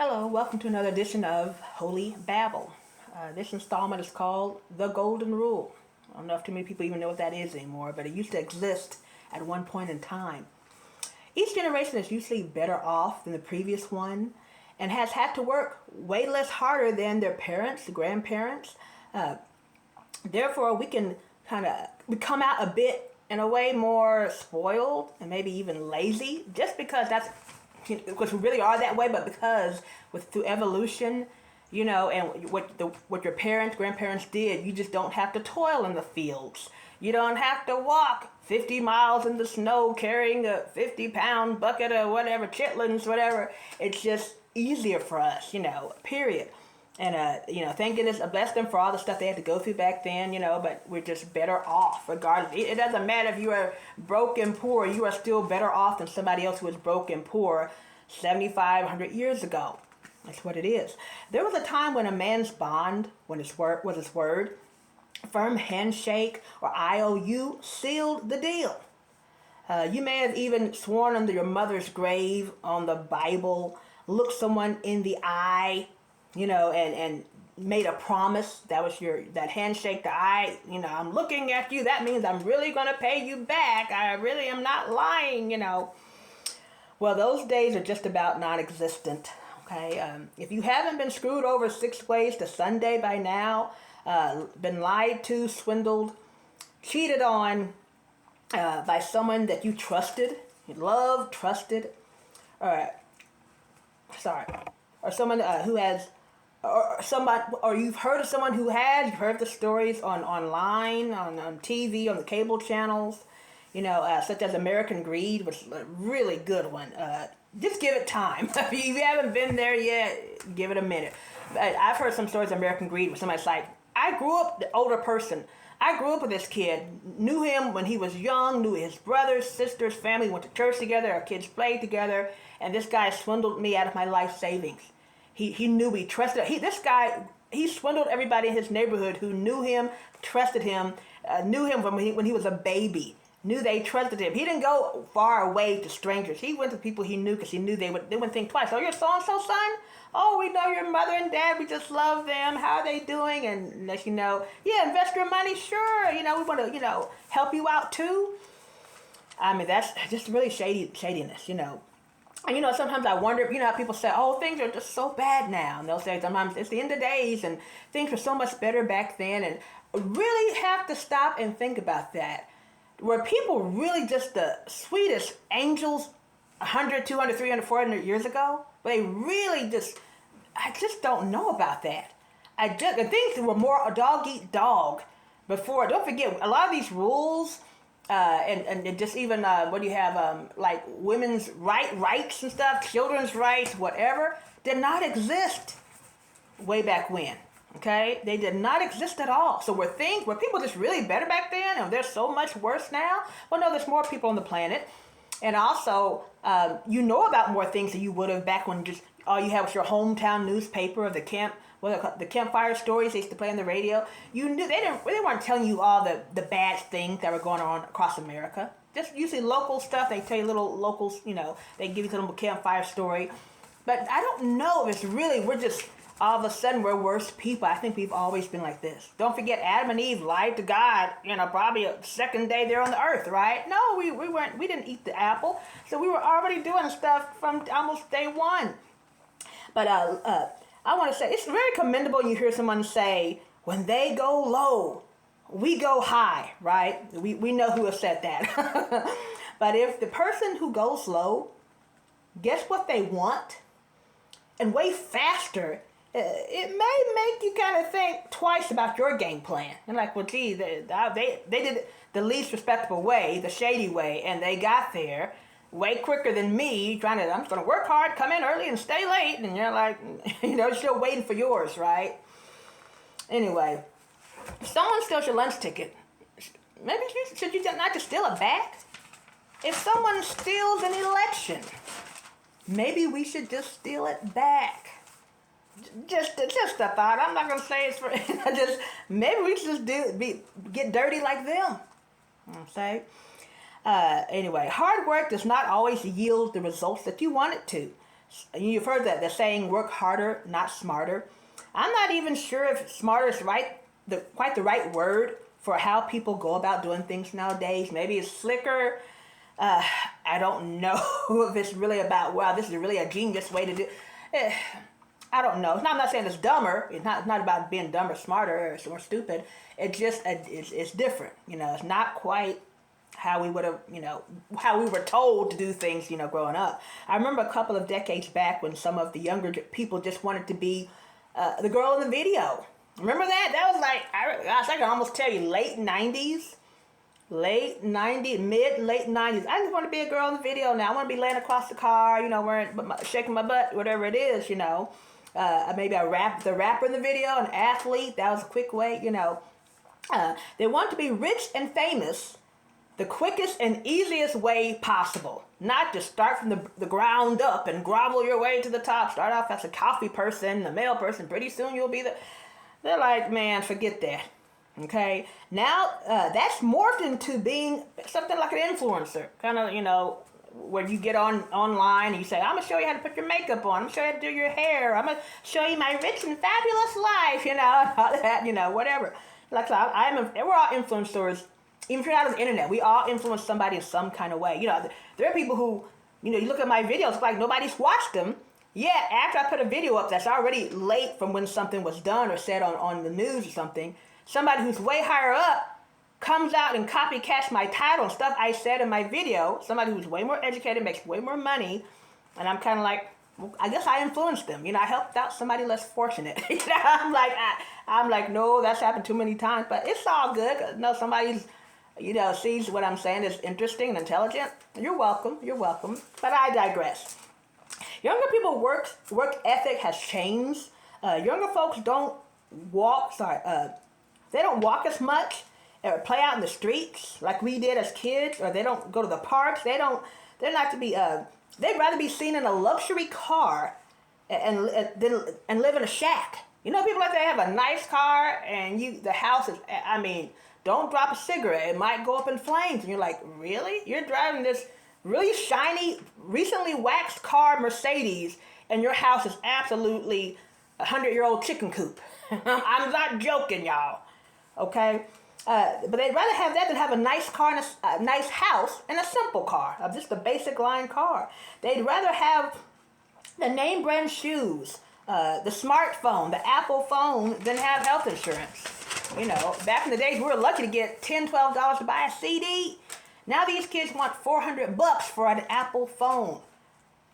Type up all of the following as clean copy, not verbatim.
Hello, welcome to another edition of Holy Babble. This installment is called The Golden Rule. I don't know if too many people even know what that is anymore, but it used to exist at one point in time. Each generation is usually better off than the previous one and has had to work way less harder than their parents, grandparents. Therefore, we can we come out a bit in a way more spoiled and maybe even lazy just because we really are that way, but because through evolution, and what your parents, grandparents did, you just don't have to toil in the fields. You don't have to walk 50 miles in the snow carrying a 50-pound bucket of whatever, chitlins, whatever. It's just easier for us, period. And, thank goodness, I bless them for all the stuff they had to go through back then, but we're just better off regardless. It doesn't matter if you are broke and poor, you are still better off than somebody else who was broke and poor 7,500 years ago. That's what it is. There was a time when a man's bond was his word, firm handshake, or IOU sealed the deal. You may have even sworn under your mother's grave on the Bible, looked someone in the eye, and made a promise. That was that handshake, the eye, I'm looking at you. That means I'm really going to pay you back. I really am not lying, Well, those days are just about non-existent, okay? If you haven't been screwed over 6 ways to Sunday by now, been lied to, swindled, cheated on by someone that you trusted, you loved, trusted, or someone who has, or you've heard of someone who has, you've heard the stories online, on TV, on the cable channels, such as American Greed, which is a really good one. Just give it time. If you haven't been there yet, give it a minute. I've heard some stories of American Greed where somebody's like, I grew up, the older person, I grew up with this kid, knew him when he was young, knew his brothers, sisters, family, went to church together, our kids played together, and this guy swindled me out of my life savings. He knew me, trusted. He swindled everybody in his neighborhood who knew him, trusted him, knew him when he was a baby, knew they trusted him. He didn't go far away to strangers. He went to people he knew because he knew they wouldn't think twice. Oh, you're so-and-so son? Oh, we know your mother and dad. We just love them. How are they doing? And let you know, yeah, invest your money. Sure. We want to, help you out too. I mean, that's just really shadiness, And, sometimes I wonder, how people say, oh, things are just so bad now. And they'll say sometimes it's the end of days and things were so much better back then. And really have to stop and think about that. Were people really just the sweetest angels 100, 200, 300, 400 years ago? They really I just don't know about that. I think were more a dog eat dog before. Don't forget, a lot of these rules, and just even, what do you have, like women's rights and stuff, children's rights, whatever, did not exist way back when. Okay, they did not exist at all. So were people just really better back then, and they're so much worse now? Well, no, there's more people on the planet, and also about more things than you would have back when just all you had was your hometown newspaper of the campfire stories they used to play on the radio. You knew they weren't telling you all the bad things that were going on across America. Just usually local stuff. They tell you little locals. They give you a little campfire story, but I don't know if it's really all of a sudden we're worse people. I think we've always been like this. Don't forget, Adam and Eve lied to God, probably a second day they're on the earth, right? No, we didn't eat the apple. So we were already doing stuff from almost day one. But I want to say, it's very commendable you hear someone say, when they go low, we go high, right? We know who has said that. But if the person who goes low gets what they want and way faster, it may make you kind of think twice about your game plan. And like, well, gee, they did it the least respectable way, the shady way, and they got there way quicker than me, I'm just going to work hard, come in early, and stay late. And you're like, still waiting for yours, right? Anyway, if someone steals your lunch ticket, maybe should you not just steal it back? If someone steals an election, maybe we should just steal it back. Just a thought. I'm not gonna say it's for. Maybe we should just get dirty like them. I'm saying. Anyway, hard work does not always yield the results that you want it to. You've heard that the saying, work harder, not smarter. I'm not even sure if smarter is quite the right word for how people go about doing things nowadays. Maybe it's slicker. I don't know if it's really about, wow, this is really a genius way to do it. I don't know. I'm not saying it's dumber. It's not about being dumb or smarter or stupid. It's just, it's different. It's not quite how we would have, how we were told to do things, growing up. I remember a couple of decades back when some of the younger people just wanted to be the girl in the video. Remember that? That was like, I can almost tell you, late 90s. Late 90s, late 90s. I just want to be a girl in the video now. I want to be laying across the car, wearing, shaking my butt, whatever it is, maybe the rapper in the video, an athlete. That was a quick way, They want to be rich and famous the quickest and easiest way possible. Not to start from the ground up and grovel your way to the top. Start off as a coffee person, a male person. Pretty soon you'll be They're like, man, forget that. Okay, now that's morphed into being something like an influencer, kind of, where you get online and you say, I'm gonna show you how to put your makeup on, I'm gonna show you how to do your hair, I'm gonna show you my rich and fabulous life, and all that, whatever. Like we're all influencers, even if you're not on the internet. We all influence somebody in some kind of way. There are people who, you look at my videos like nobody's watched them. Yet after I put a video up that's already late from when something was done or said on the news or something. Somebody who's way higher up comes out and copycats my title and stuff I said in my video. Somebody who's way more educated, makes way more money. And I'm kind of like, well, I guess I influenced them. I helped out somebody less fortunate. I'm like, no, that's happened too many times. But it's all good. No, somebody's, sees what I'm saying is interesting and intelligent. You're welcome. But I digress. Younger people work ethic has changed. Younger folks don't walk, they don't walk as much or play out in the streets like we did as kids, or they don't go to the parks. They'd rather be seen in a luxury car and live in a shack. People like they have a nice car and the house is, don't drop a cigarette. It might go up in flames. And you're like, really? You're driving this really shiny, recently waxed car Mercedes and your house is absolutely a 100-year-old chicken coop. I'm not joking, y'all. Okay? But they'd rather have that than have a nice car and a nice house and a simple car, just a basic line car. They'd rather have the name brand shoes, the smartphone, the Apple phone, than have health insurance. Back in the days, we were lucky to get $10, $12 to buy a CD. Now these kids want $400 for an Apple phone.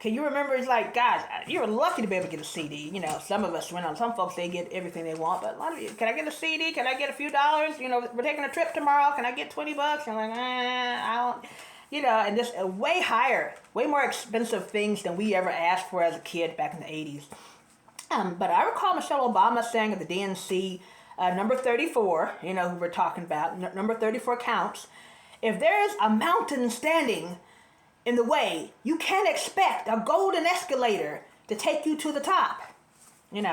Can you remember? It's like, guys, you're lucky to be able to get a CD. Some of us went on. Some folks, they get everything they want. But a lot of you, can I get a CD? Can I get a few dollars? We're taking a trip tomorrow. Can I get $20? I'm like, I don't. And just way higher, way more expensive things than we ever asked for as a kid back in the 80s. But I recall Michelle Obama saying at the DNC, number 34, who we're talking about, number 34 counts. If there is a mountain standing in the way, you can't expect a golden escalator to take you to the top, And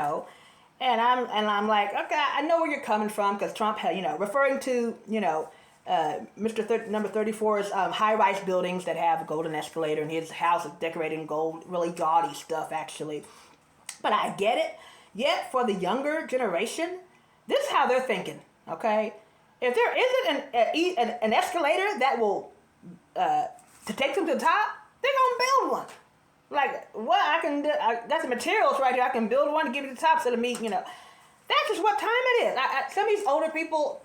I'm like, okay, I know where you're coming from, because Trump had, referring to, number 34's high-rise buildings that have a golden escalator, and his house is decorated in gold, really gaudy stuff, actually. But I get it. Yet for the younger generation, this is how they're thinking. Okay, if there isn't an escalator that will to take them to the top, they're gonna build one. Like, what I can do, that's the materials right here. I can build one to give you the top instead of me, That's just what time it is. Some of these older people,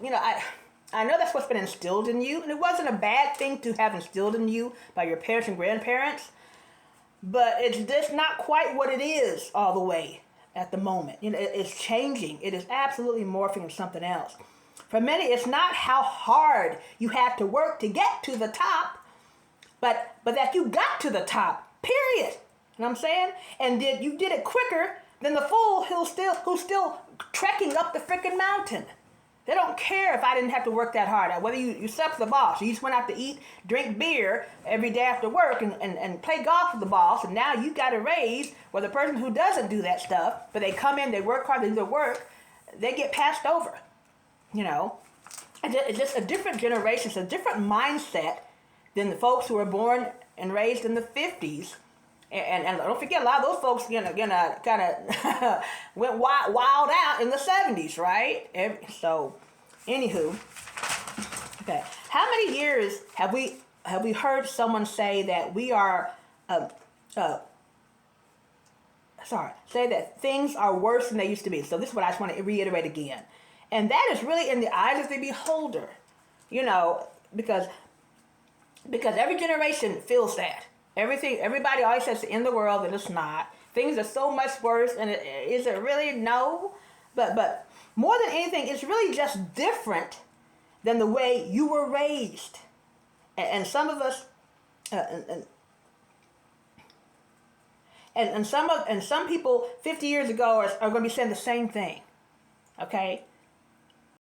I know that's what's been instilled in you, and it wasn't a bad thing to have instilled in you by your parents and grandparents, but it's just not quite what it is all the way at the moment. It's changing. It is absolutely morphing into something else. For many, it's not how hard you had to work to get to the top, but that you got to the top, period. You know what I'm saying? And you did it quicker than the fool who's still trekking up the freaking mountain. They don't care if I didn't have to work that hard. Whether you slept with the boss, or you just went out to eat, drink beer every day after work and play golf with the boss, and now you got a raise, where the person who doesn't do that stuff, but they come in, they work hard, they do their work, they get passed over. It's just a different generation, it's a different mindset than the folks who were born and raised in the 50s, And don't forget, a lot of those folks, kind of went wild out in the 70s, right? So, anywho, okay. How many years have we heard someone say that we are, uh, uh, say that things are worse than they used to be? So this is what I just want to reiterate again, and that is really in the eyes of the beholder, you know, because every generation feels that. Everybody always says in the world, and it's not. Things are so much worse, and is it really? No. But more than anything, it's really just different than the way you were raised. And some of us, uh, and some people 50 years ago are going to be saying the same thing. Okay?